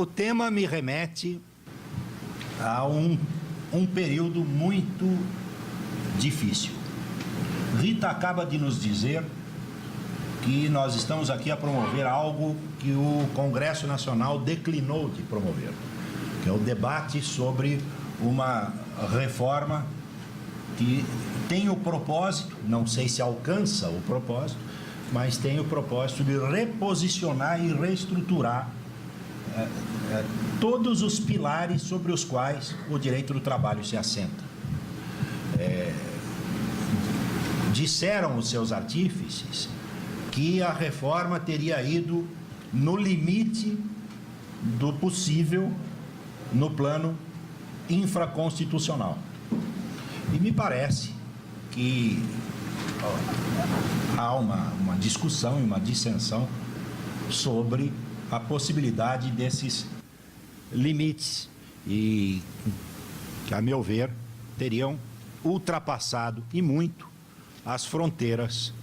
O tema me remete a um período muito difícil. Rita acaba de nos dizer que nós estamos aqui a promover algo que o Congresso Nacional declinou de promover, que é o debate sobre uma reforma que tem o propósito, não sei se alcança o propósito, mas tem o propósito de reposicionar e reestruturar todos os pilares sobre os quais o direito do trabalho se assenta. Disseram os seus artífices que a reforma teria ido no limite do possível no plano infraconstitucional. E me parece que há uma discussão e uma dissensão sobre a possibilidade desses limites e que, a meu ver, teriam ultrapassado e muito as fronteiras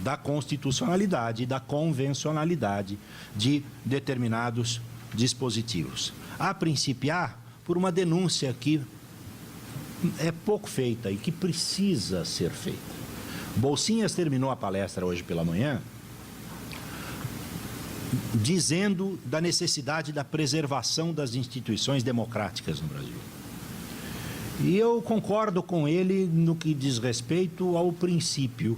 da constitucionalidade e da convencionalidade de determinados dispositivos. A principiar por uma denúncia que é pouco feita e que precisa ser feita. Bolsinhas terminou a palestra hoje pela manhã dizendo da necessidade da preservação das instituições democráticas no Brasil. E eu concordo com ele no que diz respeito ao princípio.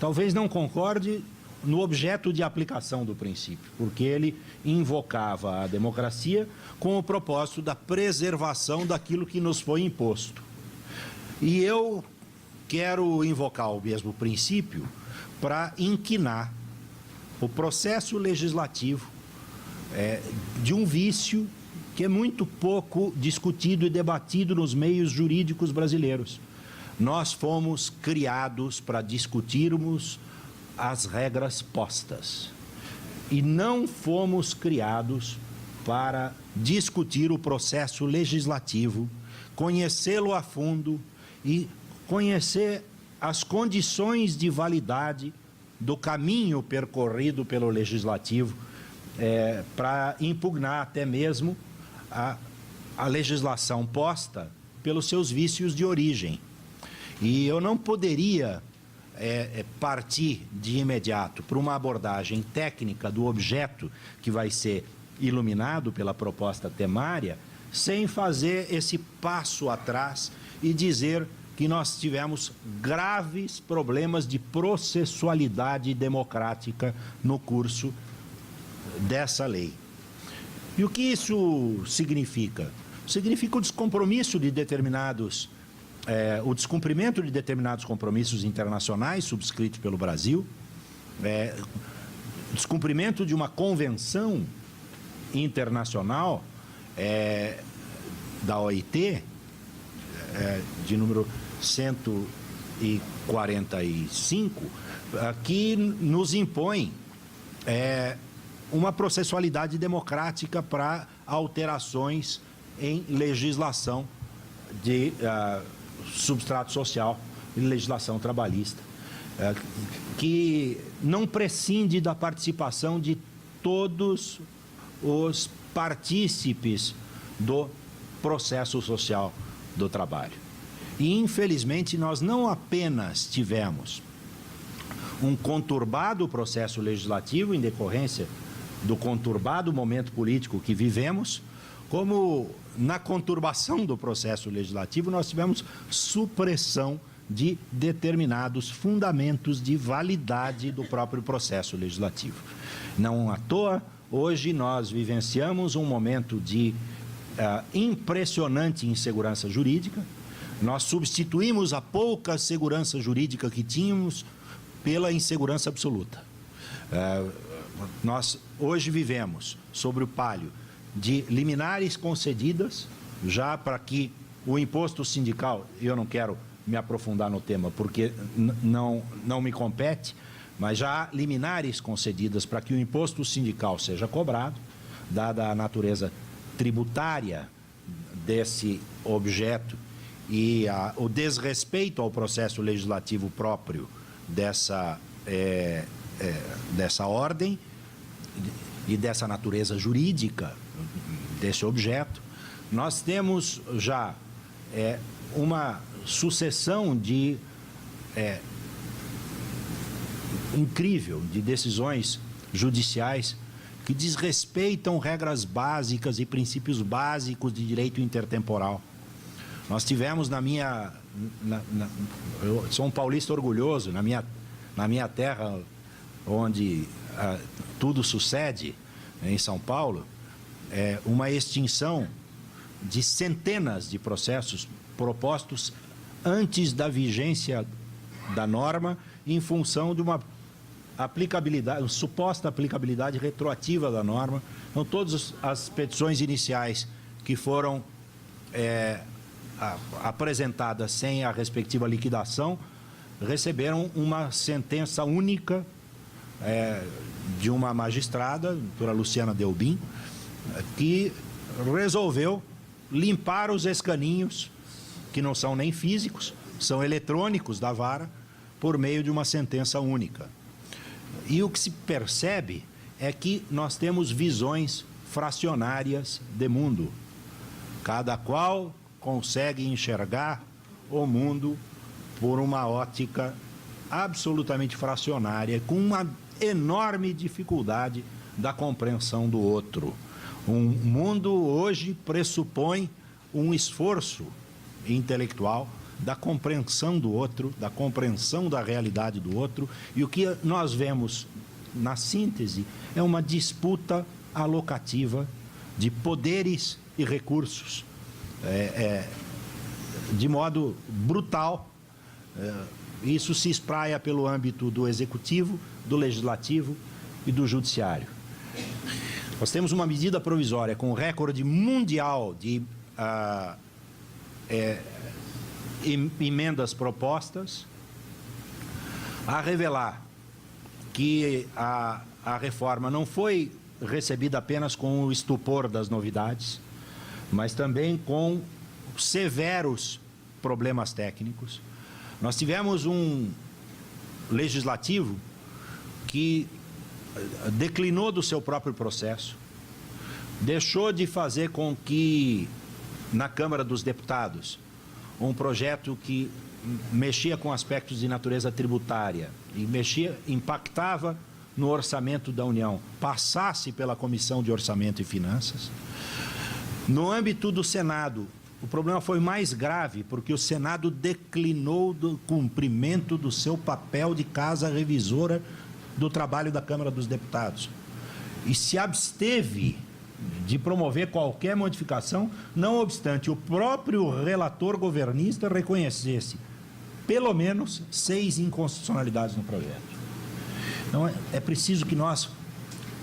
Talvez não concorde no objeto de aplicação do princípio, porque ele invocava a democracia com o propósito da preservação daquilo que nos foi imposto. E eu quero invocar o mesmo princípio para inquinar o processo legislativo de um vício que é muito pouco discutido e debatido nos meios jurídicos brasileiros. Nós fomos criados para discutirmos as regras postas e não fomos criados para discutir o processo legislativo, conhecê-lo a fundo e conhecer as condições de validade do caminho percorrido pelo legislativo para impugnar até mesmo a legislação posta pelos seus vícios de origem. E eu não poderia partir de imediato para uma abordagem técnica do objeto que vai ser iluminado pela proposta temária, sem fazer esse passo atrás e dizer que nós tivemos graves problemas de processualidade democrática no curso dessa lei. E o que isso significa? Significa o descompromisso de determinados, o descumprimento de determinados compromissos internacionais subscritos pelo Brasil, descumprimento de uma convenção internacional da OIT, de número 145, que nos impõe uma processualidade democrática para alterações em legislação de substrato social e legislação trabalhista, que não prescinde da participação de todos os partícipes do processo social do trabalho. E, infelizmente, nós não apenas tivemos um conturbado processo legislativo em decorrência do conturbado momento político que vivemos, como na conturbação do processo legislativo nós tivemos supressão de determinados fundamentos de validade do próprio processo legislativo. Não à toa, hoje nós vivenciamos um momento de impressionante insegurança jurídica. Nós substituímos a pouca segurança jurídica que tínhamos pela insegurança absoluta. Nós hoje vivemos sobre o palio de liminares concedidas, já para que o imposto sindical, eu não quero me aprofundar no tema porque não me compete, mas já há liminares concedidas para que o imposto sindical seja cobrado, dada a natureza tributária desse objeto e o desrespeito ao processo legislativo próprio dessa ordem, e dessa natureza jurídica desse objeto, nós temos já uma sucessão de incrível de decisões judiciais que desrespeitam regras básicas e princípios básicos de direito intertemporal. Nós tivemos eu sou um paulista orgulhoso, na minha terra, onde tudo sucede, em São Paulo, uma extinção de centenas de processos propostos antes da vigência da norma, em função de uma suposta aplicabilidade retroativa da norma. Então, todas as petições iniciais que foram apresentadas sem a respectiva liquidação receberam uma sentença única de uma magistrada, a doutora Luciana Delbin, que resolveu limpar os escaninhos, que não são nem físicos, são eletrônicos da vara, por meio de uma sentença única. E o que se percebe é que nós temos visões fracionárias de mundo. Cada qual consegue enxergar o mundo por uma ótica absolutamente fracionária, com uma enorme dificuldade da compreensão do outro. Um mundo hoje pressupõe um esforço intelectual da compreensão do outro, da compreensão da realidade do outro, e o que nós vemos, na síntese, é uma disputa alocativa de poderes e recursos, de modo brutal. Isso se espraia pelo âmbito do executivo, do legislativo e do judiciário. Nós temos uma medida provisória com recorde mundial de emendas propostas, a revelar que a reforma não foi recebida apenas com o estupor das novidades, mas também com severos problemas técnicos. Nós tivemos um legislativo que declinou do seu próprio processo, deixou de fazer com que, na Câmara dos Deputados, um projeto que mexia com aspectos de natureza tributária e impactava no orçamento da União, passasse pela Comissão de Orçamento e Finanças. No âmbito do Senado, o problema foi mais grave, porque o Senado declinou do cumprimento do seu papel de casa revisora do trabalho da Câmara dos Deputados e se absteve de promover qualquer modificação, não obstante o próprio relator governista reconhecesse pelo menos 6 inconstitucionalidades no projeto. Então, é preciso que nós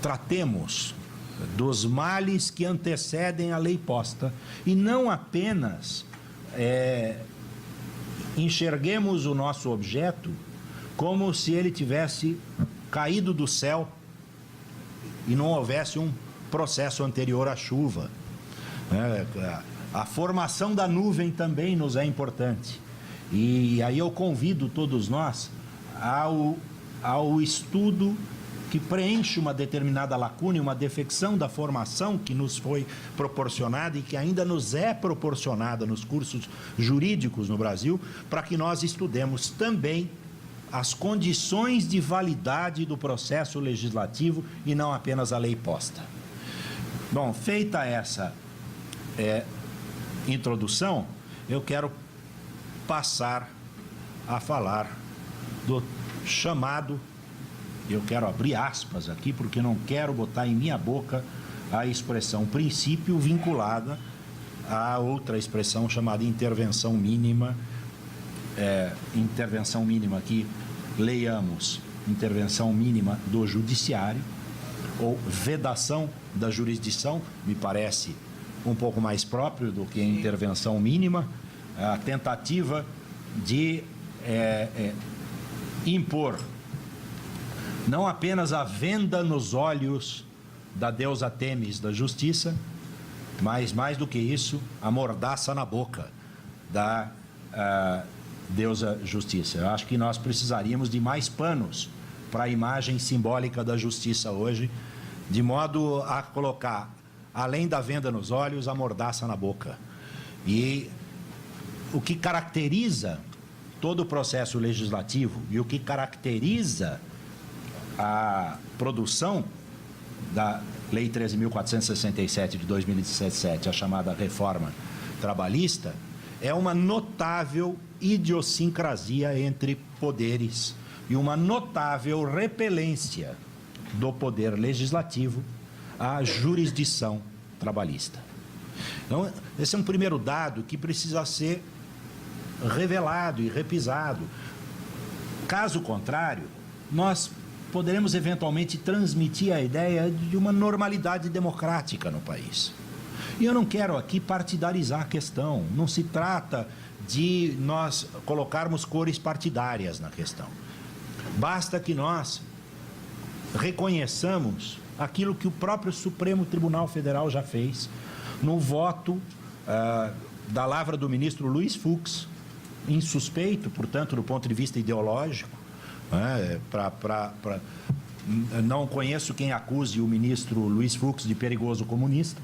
tratemos dos males que antecedem a lei posta e não apenas enxerguemos o nosso objeto como se ele tivesse caído do céu e não houvesse um processo anterior à chuva. A formação da nuvem também nos é importante. E aí eu convido todos nós ao estudo que preenche uma determinada lacuna e uma defecção da formação que nos foi proporcionada e que ainda nos é proporcionada nos cursos jurídicos no Brasil, para que nós estudemos também as condições de validade do processo legislativo e não apenas a lei posta. Bom, feita essa introdução, eu quero passar a falar do chamado, eu quero abrir aspas aqui, porque não quero botar em minha boca a expressão princípio vinculada a outra expressão chamada intervenção mínima. Intervenção mínima que leiamos, intervenção mínima do judiciário, ou vedação da jurisdição, me parece um pouco mais próprio do que a intervenção mínima, a tentativa de impor não apenas a venda nos olhos da deusa Têmis da justiça, mas, mais do que isso, a mordaça na boca da deusa justiça. Eu acho que nós precisaríamos de mais panos para a imagem simbólica da justiça hoje, de modo a colocar, além da venda nos olhos, a mordaça na boca. E o que caracteriza todo o processo legislativo e o que caracteriza a produção da Lei 13.467 de 2017, a chamada reforma trabalhista, é uma notável idiosincrasia entre poderes e uma notável repelência do poder legislativo à jurisdição trabalhista. Então, esse é um primeiro dado que precisa ser revelado e repisado. Caso contrário, nós poderemos eventualmente transmitir a ideia de uma normalidade democrática no país. E eu não quero aqui partidarizar a questão, não se trata de nós colocarmos cores partidárias na questão. Basta que nós reconheçamos aquilo que o próprio Supremo Tribunal Federal já fez no voto da lavra do ministro Luiz Fux, insuspeito, portanto, do ponto de vista ideológico. Não conheço quem acuse o ministro Luiz Fux de perigoso comunista.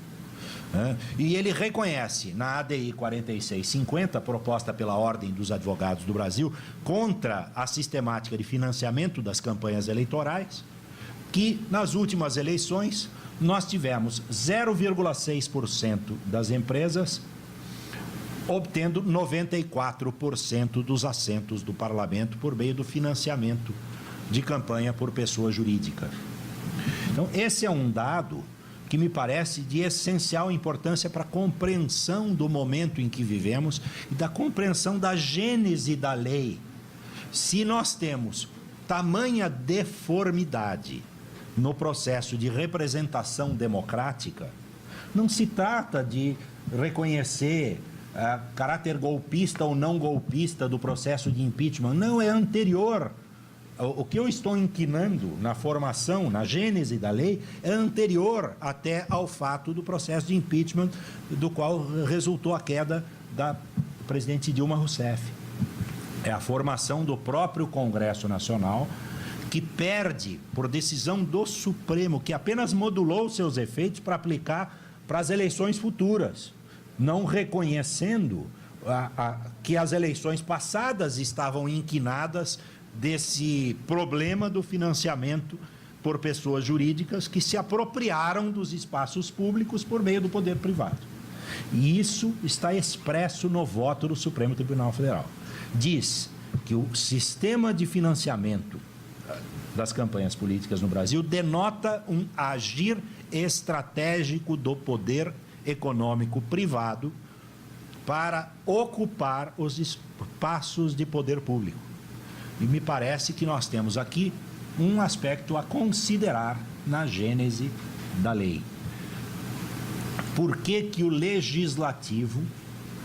E ele reconhece na ADI 4650, proposta pela Ordem dos Advogados do Brasil, contra a sistemática de financiamento das campanhas eleitorais, que nas últimas eleições nós tivemos 0,6% das empresas obtendo 94% dos assentos do parlamento por meio do financiamento de campanha por pessoa jurídica. Então, esse é um dado que me parece de essencial importância para a compreensão do momento em que vivemos e da compreensão da gênese da lei. Se nós temos tamanha deformidade no processo de representação democrática, não se trata de reconhecer caráter golpista ou não golpista do processo de impeachment. Não, é anterior. O que eu estou inquinando na formação, na gênese da lei, é anterior até ao fato do processo de impeachment, do qual resultou a queda da presidente Dilma Rousseff. É a formação do próprio Congresso Nacional, que perde por decisão do Supremo, que apenas modulou seus efeitos para aplicar para as eleições futuras, não reconhecendo que as eleições passadas estavam inquinadas desse problema do financiamento por pessoas jurídicas que se apropriaram dos espaços públicos por meio do poder privado. E isso está expresso no voto do Supremo Tribunal Federal. Diz que o sistema de financiamento das campanhas políticas no Brasil denota um agir estratégico do poder econômico privado para ocupar os espaços de poder público. E me parece que nós temos aqui um aspecto a considerar na gênese da lei. Por que que o legislativo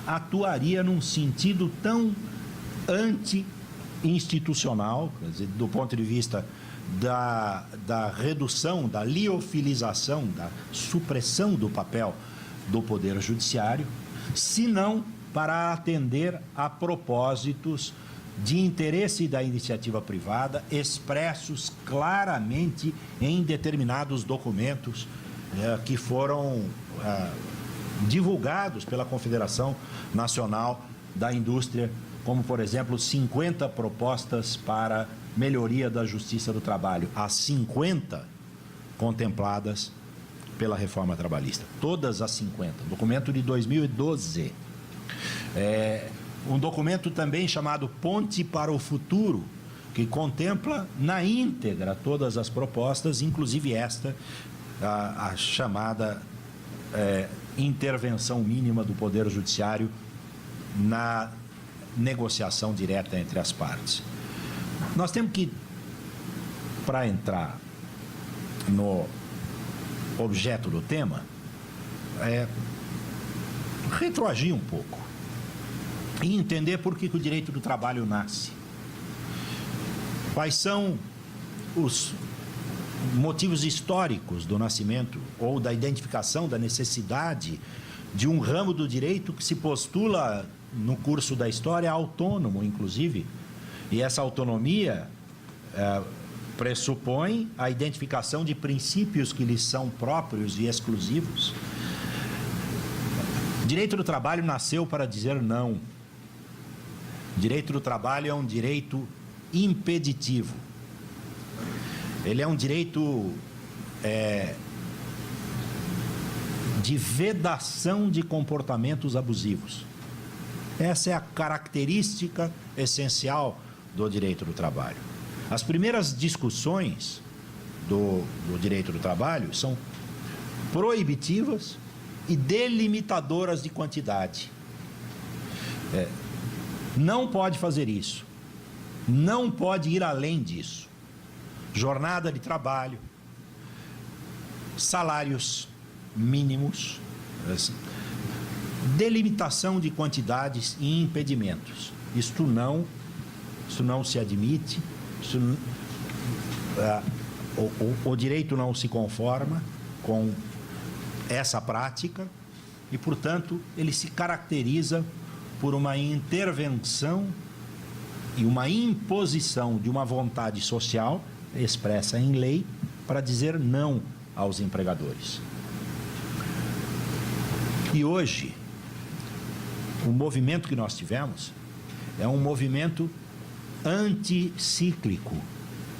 atuaria num sentido tão anti-institucional, quer dizer, do ponto de vista da redução, da liofilização, da supressão do papel do Poder Judiciário, se não para atender a propósitos de interesse da iniciativa privada expressos claramente em determinados documentos que foram divulgados pela Confederação Nacional da Indústria, como, por exemplo, 50 propostas para melhoria da justiça do trabalho, as 50 contempladas pela reforma trabalhista, todas as 50, documento de 2012. Um documento também chamado Ponte para o Futuro, que contempla na íntegra todas as propostas, inclusive esta, a chamada intervenção mínima do Poder Judiciário na negociação direta entre as partes. Nós temos que, para entrar no objeto do tema, retroagir um pouco e entender por que o direito do trabalho nasce. Quais são os motivos históricos do nascimento ou da identificação da necessidade de um ramo do direito que se postula no curso da história autônomo, inclusive, e essa autonomia pressupõe a identificação de princípios que lhes são próprios e exclusivos. O direito do trabalho nasceu para dizer não. O direito do trabalho é um direito impeditivo. Ele é um direito de vedação de comportamentos abusivos. Essa é a característica essencial do direito do trabalho. As primeiras discussões do direito do trabalho são proibitivas e delimitadoras de quantidade. Não pode fazer isso. Não pode ir além disso. Jornada de trabalho, salários mínimos, delimitação de quantidades e impedimentos. Isto não se admite, o direito não se conforma com essa prática e, portanto, ele se caracteriza por uma intervenção e uma imposição de uma vontade social expressa em lei para dizer não aos empregadores. E hoje, o movimento que nós tivemos é um movimento anticíclico,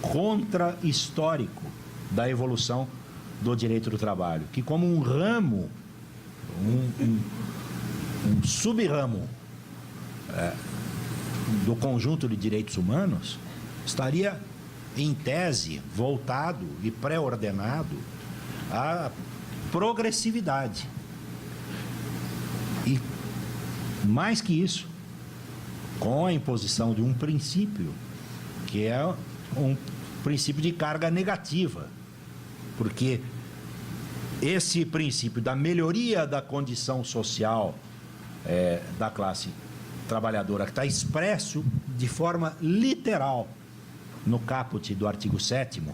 contra-histórico da evolução do direito do trabalho, que como um ramo, um sub-ramo do conjunto de direitos humanos, estaria em tese voltado e pré-ordenado à progressividade. E mais que isso, com a imposição de um princípio, que é um princípio de carga negativa, porque esse princípio da melhoria da condição social da classe trabalhadora, que está expresso de forma literal no caput do artigo 7º,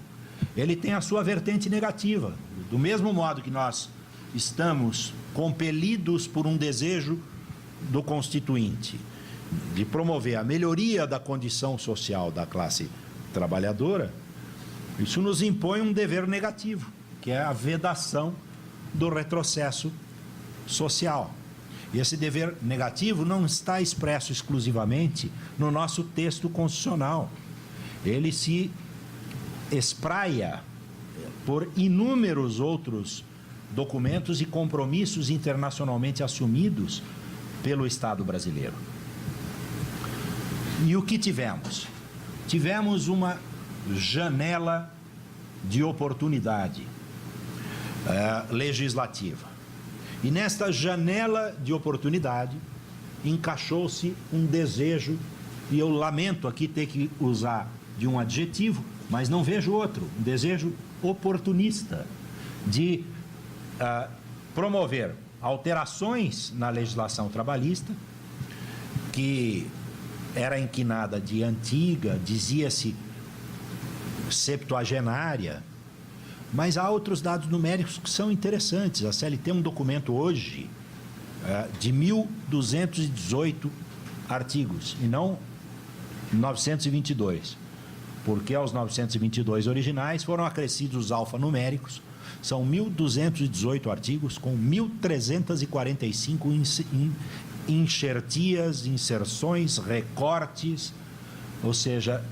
ele tem a sua vertente negativa. Do mesmo modo que nós estamos compelidos por um desejo do Constituinte de promover a melhoria da condição social da classe trabalhadora, isso nos impõe um dever negativo, que é a vedação do retrocesso social. E esse dever negativo não está expresso exclusivamente no nosso texto constitucional. Ele se espraia por inúmeros outros documentos e compromissos internacionalmente assumidos pelo Estado brasileiro. E o que tivemos? Tivemos uma janela de oportunidade legislativa. E nesta janela de oportunidade encaixou-se um desejo, e eu lamento aqui ter que usar de um adjetivo, mas não vejo outro, um desejo oportunista de promover alterações na legislação trabalhista, que era inquinada de antiga, dizia-se septuagenária, mas há outros dados numéricos que são interessantes. A CLT tem um documento hoje de 1.218 artigos, e não 922, porque aos 922 originais foram acrescidos os alfanuméricos. São 1.218 artigos com 1.345 enxertias, inserções, recortes, ou seja,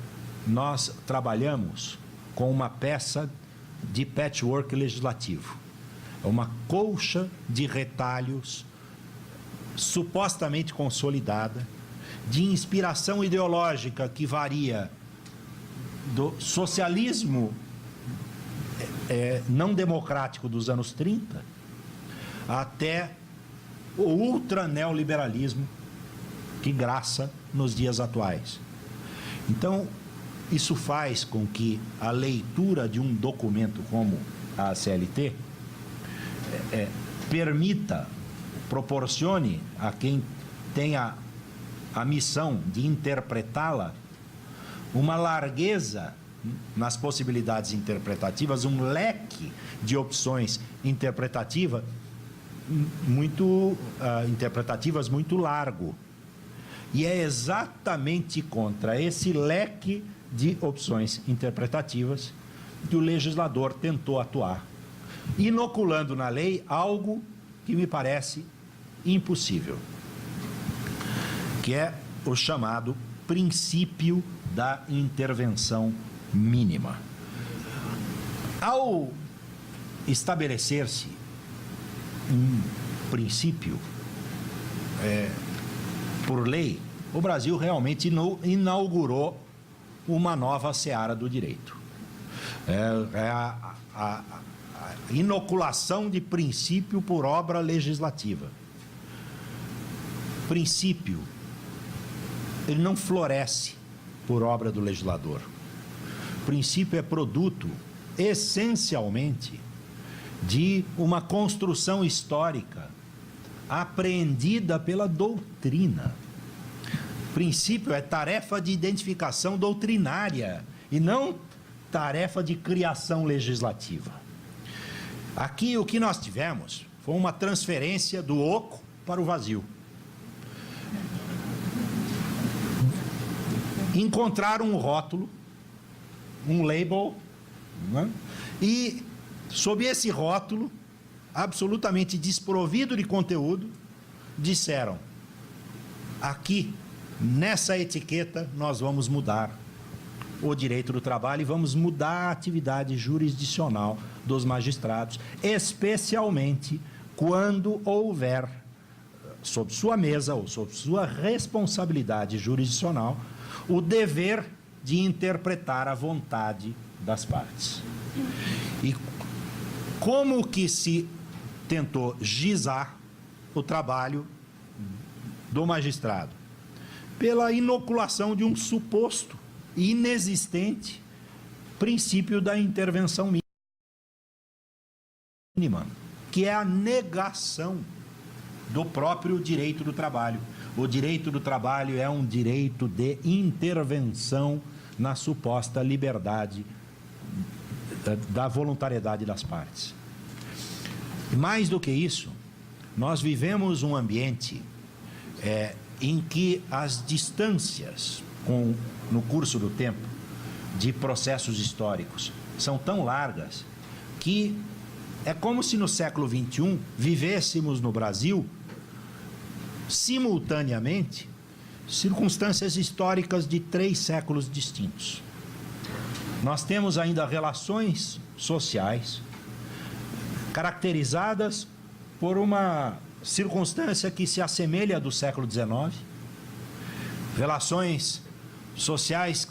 nós trabalhamos com uma peça de patchwork legislativo. É uma colcha de retalhos supostamente consolidada, de inspiração ideológica que varia do socialismo não democrático dos anos 30 até o ultra-neoliberalismo que graça nos dias atuais. Então, isso faz com que a leitura de um documento como a CLT proporcione a quem tenha a missão de interpretá-la uma largueza nas possibilidades interpretativas, um leque de opções interpretativas muito largo. E é exatamente contra esse leque de opções interpretativas que o legislador tentou atuar, inoculando na lei algo que me parece impossível, que é o chamado princípio da intervenção mínima. Ao estabelecer-se um princípio por lei, o Brasil realmente inaugurou uma nova seara do direito. A inoculação de princípio por obra legislativa. Princípio, ele não floresce por obra do legislador. Princípio é produto, essencialmente, de uma construção histórica apreendida pela doutrina. Princípio é tarefa de identificação doutrinária e não tarefa de criação legislativa. Aqui o que nós tivemos foi uma transferência do oco para o vazio. Encontraram um rótulo, um label, né? E sob esse rótulo, absolutamente desprovido de conteúdo, disseram: aqui, nessa etiqueta, nós vamos mudar o direito do trabalho e vamos mudar a atividade jurisdicional dos magistrados, especialmente quando houver, sob sua mesa ou sob sua responsabilidade jurisdicional, o dever de interpretar a vontade das partes. E como que se tentou gizar o trabalho do magistrado? Pela inoculação de um suposto inexistente princípio da intervenção mínima, que é a negação do próprio direito do trabalho. O direito do trabalho é um direito de intervenção na suposta liberdade da voluntariedade das partes. E mais do que isso, nós vivemos um ambiente em que as distâncias no curso do tempo de processos históricos são tão largas que é como se no século XXI vivêssemos no Brasil simultaneamente circunstâncias históricas de 3 séculos distintos. Nós temos ainda relações sociais caracterizadas por uma circunstância que se assemelha à do século XIX, relações sociais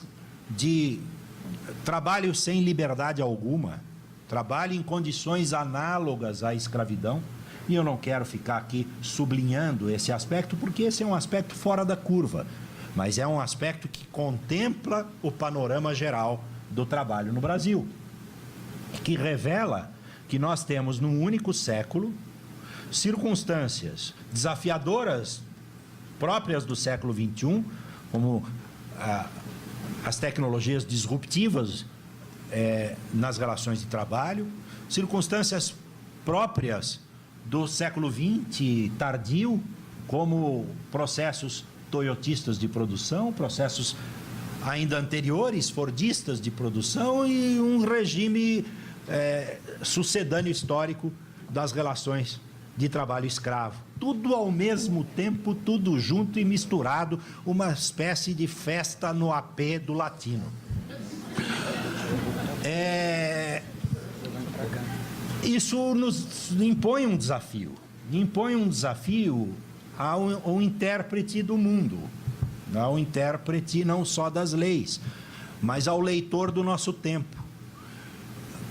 de trabalho sem liberdade alguma, trabalho em condições análogas à escravidão, e eu não quero ficar aqui sublinhando esse aspecto, porque esse é um aspecto fora da curva, mas é um aspecto que contempla o panorama geral do trabalho no Brasil, que revela que nós temos, num único século, circunstâncias desafiadoras próprias do século XXI, como as tecnologias disruptivas nas relações de trabalho, circunstâncias próprias do século XX tardio, como processos toyotistas de produção, processos ainda anteriores, fordistas de produção, e um regime sucedâneo histórico das relações de trabalho escravo. Tudo ao mesmo tempo, tudo junto e misturado, uma espécie de festa no AP do latino. Isso nos impõe um desafio ao intérprete do mundo, ao intérprete não só das leis, mas ao leitor do nosso tempo,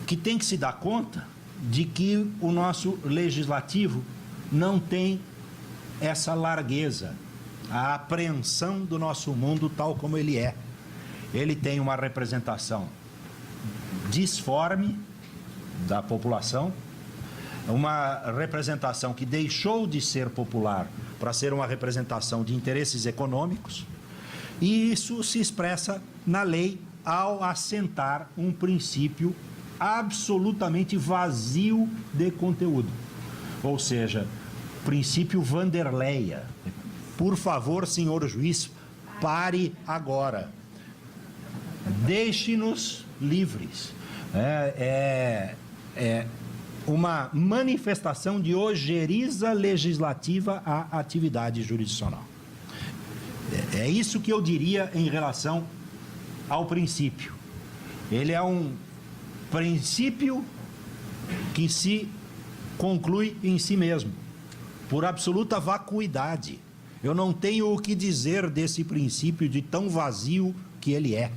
que tem que se dar conta de que o nosso legislativo não tem essa largueza, a apreensão do nosso mundo tal como ele é. Ele tem uma representação disforme da população, uma representação que deixou de ser popular para ser uma representação de interesses econômicos, e isso se expressa na lei ao assentar um princípio absolutamente vazio de conteúdo. Ou seja, princípio Vanderleia. Por favor, senhor juiz, pare agora. Deixe-nos livres. É uma manifestação de ojeriza legislativa à atividade jurisdicional. É isso que eu diria em relação ao princípio. Ele é um princípio que se conclui em si mesmo, por absoluta vacuidade. Eu não tenho o que dizer desse princípio de tão vazio que ele é.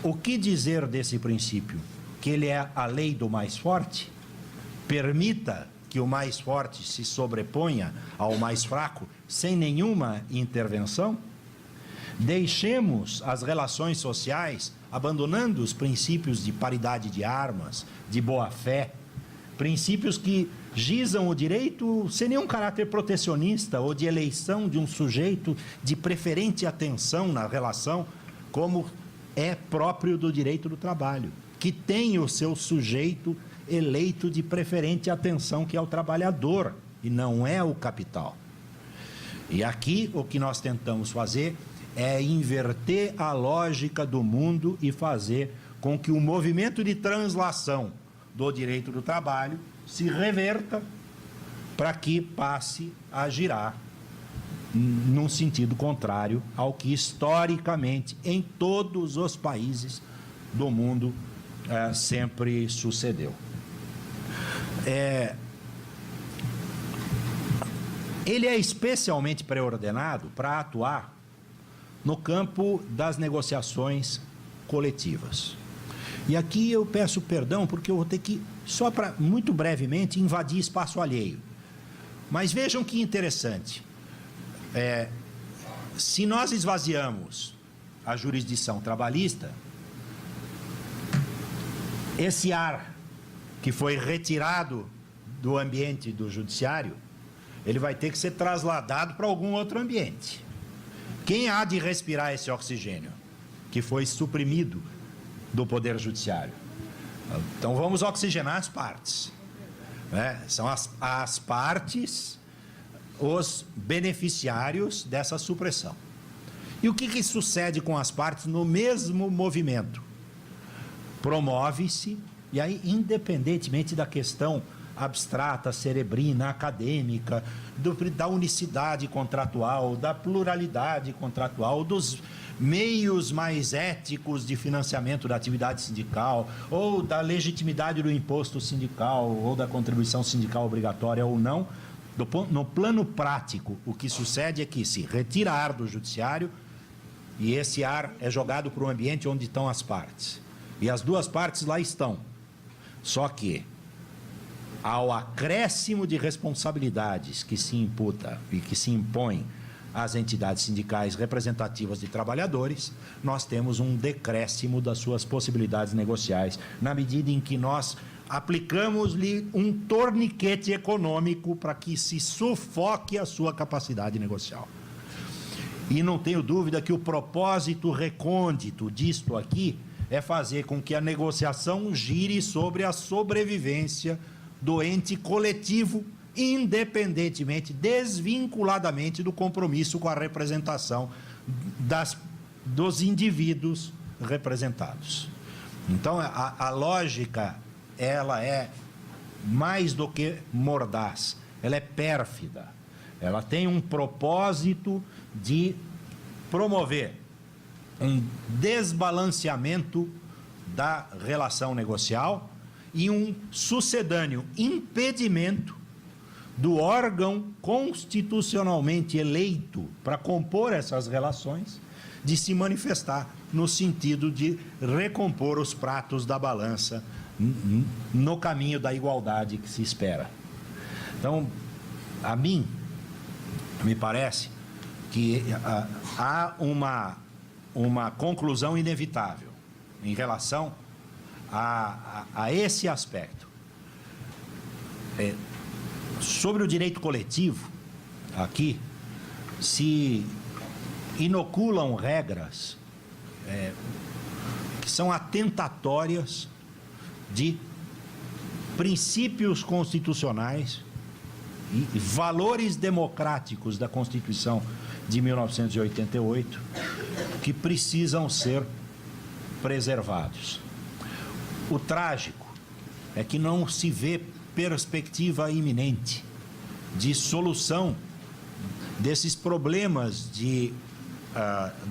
O que dizer desse princípio? Que ele é a lei do mais forte? Permita que o mais forte se sobreponha ao mais fraco sem nenhuma intervenção? Deixemos as relações sociais abandonando os princípios de paridade de armas, de boa-fé, princípios que gizam o direito sem nenhum caráter protecionista ou de eleição de um sujeito de preferente atenção na relação, como é próprio do direito do trabalho, que tem o seu sujeito eleito de preferente atenção, que é o trabalhador, e não é o capital. E aqui o que nós tentamos fazer é inverter a lógica do mundo e fazer com que o movimento de translação do direito do trabalho se reverta para que passe a girar num sentido contrário ao que historicamente em todos os países do mundo sempre sucedeu. Ele é especialmente pré-ordenado para atuar no campo das negociações coletivas. E aqui eu peço perdão, porque eu vou ter que, só para, muito brevemente, invadir espaço alheio. Mas vejam que interessante. Se nós esvaziamos a jurisdição trabalhista, esse ar que foi retirado do ambiente do judiciário, ele vai ter que ser trasladado para algum outro ambiente. Quem há de respirar esse oxigênio que foi suprimido do Poder Judiciário? Então vamos oxigenar as partes. São as partes os beneficiários dessa supressão. E o que sucede com as partes no mesmo movimento? Promove-se, e aí, independentemente da questão abstrata, cerebrina, acadêmica, da unicidade contratual, da pluralidade contratual, dos meios mais éticos de financiamento da atividade sindical, ou da legitimidade do imposto sindical, ou da contribuição sindical obrigatória ou não. No plano prático, o que sucede é que se retira ar do judiciário e esse ar é jogado para o ambiente onde estão as partes. E as duas partes lá estão. Só que, ao acréscimo de responsabilidades que se imputa e que se impõe às entidades sindicais representativas de trabalhadores, nós temos um decréscimo das suas possibilidades negociais, na medida em que nós aplicamos-lhe um torniquete econômico para que se sufoque a sua capacidade negocial. E não tenho dúvida que o propósito recôndito disto aqui é fazer com que a negociação gire sobre a sobrevivência do ente coletivo, independentemente, desvinculadamente do compromisso com a representação dos indivíduos representados. Então, a lógica, ela é mais do que mordaz, ela é pérfida. Ela tem um propósito de promover um desbalanceamento da relação negocial e um sucedâneo impedimento do órgão constitucionalmente eleito para compor essas relações de se manifestar no sentido de recompor os pratos da balança no caminho da igualdade que se espera. Então, a mim, me parece que há uma conclusão inevitável em relação a esse aspecto. Sobre o direito coletivo, aqui, se inoculam regras que são atentatórias de princípios constitucionais e valores democráticos da Constituição de 1988 que precisam ser preservados. O trágico é que não se vê perspectiva iminente de solução desses problemas de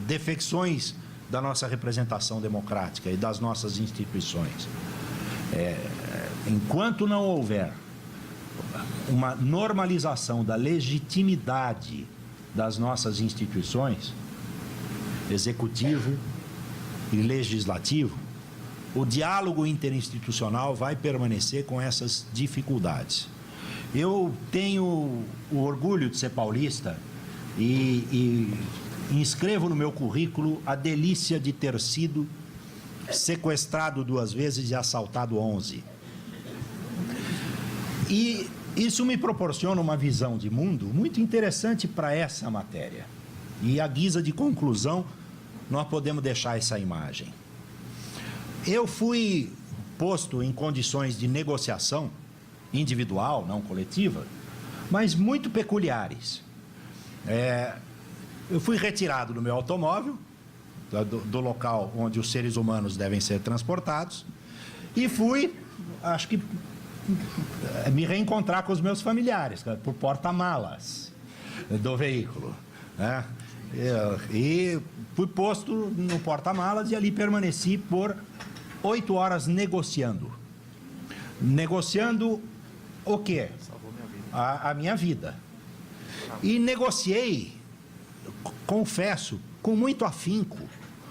defecções da nossa representação democrática e das nossas instituições. Enquanto não houver uma normalização da legitimidade das nossas instituições, executivo e legislativo, o diálogo interinstitucional vai permanecer com essas dificuldades. Eu tenho o orgulho de ser paulista e inscrevo no meu currículo a delícia de ter sido sequestrado 2 vezes e assaltado 11. E isso me proporciona uma visão de mundo muito interessante para essa matéria. E, à guisa de conclusão, nós podemos deixar essa imagem. Eu fui posto em condições de negociação individual, não coletiva, mas muito peculiares. Eu fui retirado do meu automóvel, do local onde os seres humanos devem ser transportados, e fui, acho que, me reencontrar com os meus familiares, por porta-malas do veículo, né? E fui posto no porta-malas e ali permaneci por 8 horas negociando. Negociando o quê? A minha vida. E negociei, confesso, com muito afinco,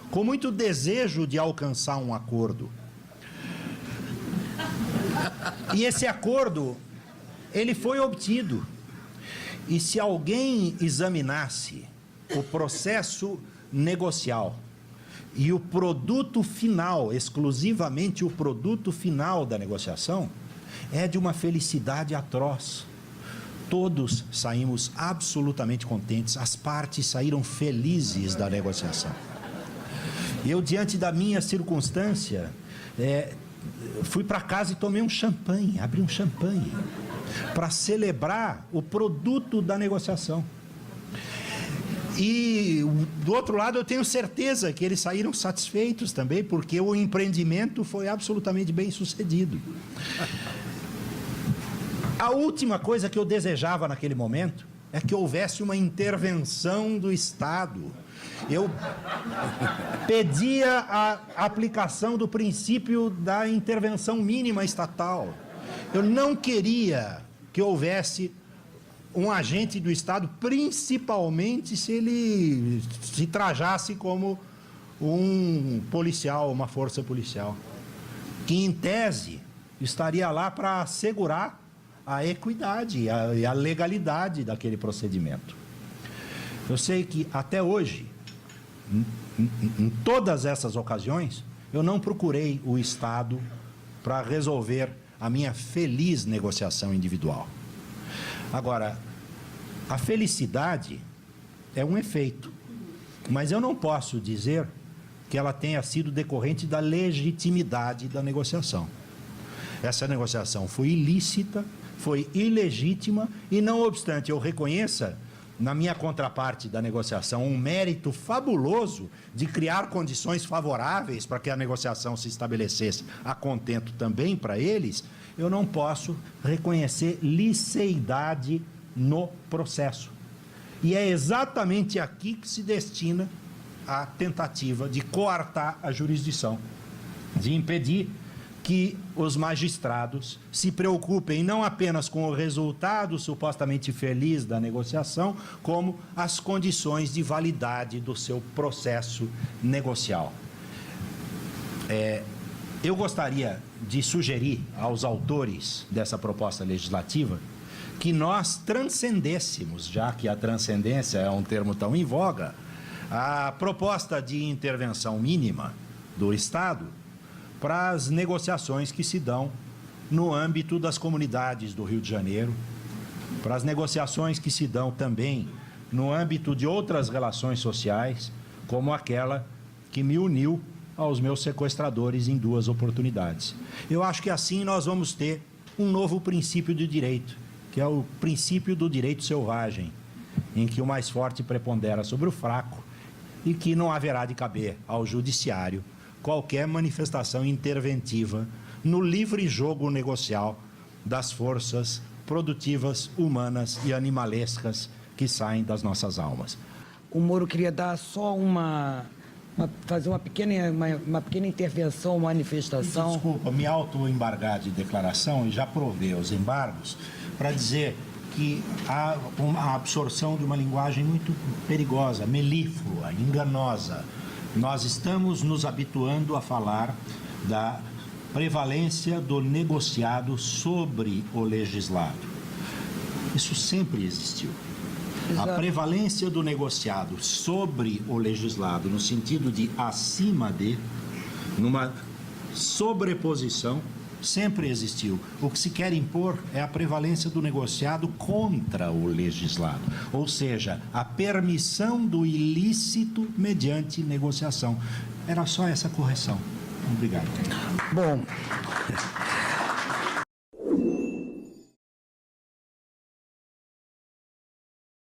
com muito desejo de alcançar um acordo. E esse acordo, ele foi obtido. E se alguém examinasse o processo negocial e o produto final, exclusivamente o produto final da negociação, é de uma felicidade atroz. Todos saímos absolutamente contentes, as partes saíram felizes da negociação. Eu, diante da minha circunstância, fui para casa e tomei um champanhe, abri um champanhe, para celebrar o produto da negociação. E, do outro lado, eu tenho certeza que eles saíram satisfeitos também, porque o empreendimento foi absolutamente bem sucedido. A última coisa que eu desejava naquele momento é que houvesse uma intervenção do Estado. Eu pedia a aplicação do princípio da intervenção mínima estatal. Eu não queria que houvesse um agente do Estado, principalmente se ele se trajasse como um policial, uma força policial, que, em tese, estaria lá para assegurar a equidade e a legalidade daquele procedimento. Eu sei que, até hoje, em todas essas ocasiões, eu não procurei o Estado para resolver a minha feliz negociação individual. Agora, a felicidade é um efeito, mas eu não posso dizer que ela tenha sido decorrente da legitimidade da negociação. Essa negociação foi ilícita, foi ilegítima e, não obstante eu reconheça, na minha contraparte da negociação, um mérito fabuloso de criar condições favoráveis para que a negociação se estabelecesse a contento também para eles, eu não posso reconhecer liceidade no processo. E é exatamente aqui que se destina a tentativa de coartar a jurisdição, de impedir que os magistrados se preocupem não apenas com o resultado supostamente feliz da negociação, como as condições de validade do seu processo negocial. Eu gostaria de sugerir aos autores dessa proposta legislativa que nós transcendêssemos, já que a transcendência é um termo tão em voga, a proposta de intervenção mínima do Estado para as negociações que se dão no âmbito das comunidades do Rio de Janeiro, para as negociações que se dão também no âmbito de outras relações sociais, como aquela que me uniu aos meus sequestradores em 2 oportunidades. Eu acho que assim nós vamos ter um novo princípio de direito, que é o princípio do direito selvagem, em que o mais forte prepondera sobre o fraco e que não haverá de caber ao judiciário qualquer manifestação interventiva no livre jogo negocial das forças produtivas, humanas e animalescas que saem das nossas almas. O Moro queria dar só fazer uma pequena intervenção, manifestação. Desculpa, me auto-embargar de declaração e já provei os embargos para dizer que há uma absorção de uma linguagem muito perigosa, melíflua, enganosa. Nós estamos nos habituando a falar da prevalência do negociado sobre o legislado. Isso sempre existiu. Exato. A prevalência do negociado sobre o legislado, no sentido de acima de, numa sobreposição, sempre existiu. O que se quer impor é a prevalência do negociado contra o legislado, ou seja, a permissão do ilícito mediante negociação. Era só essa correção. Obrigado. Bom,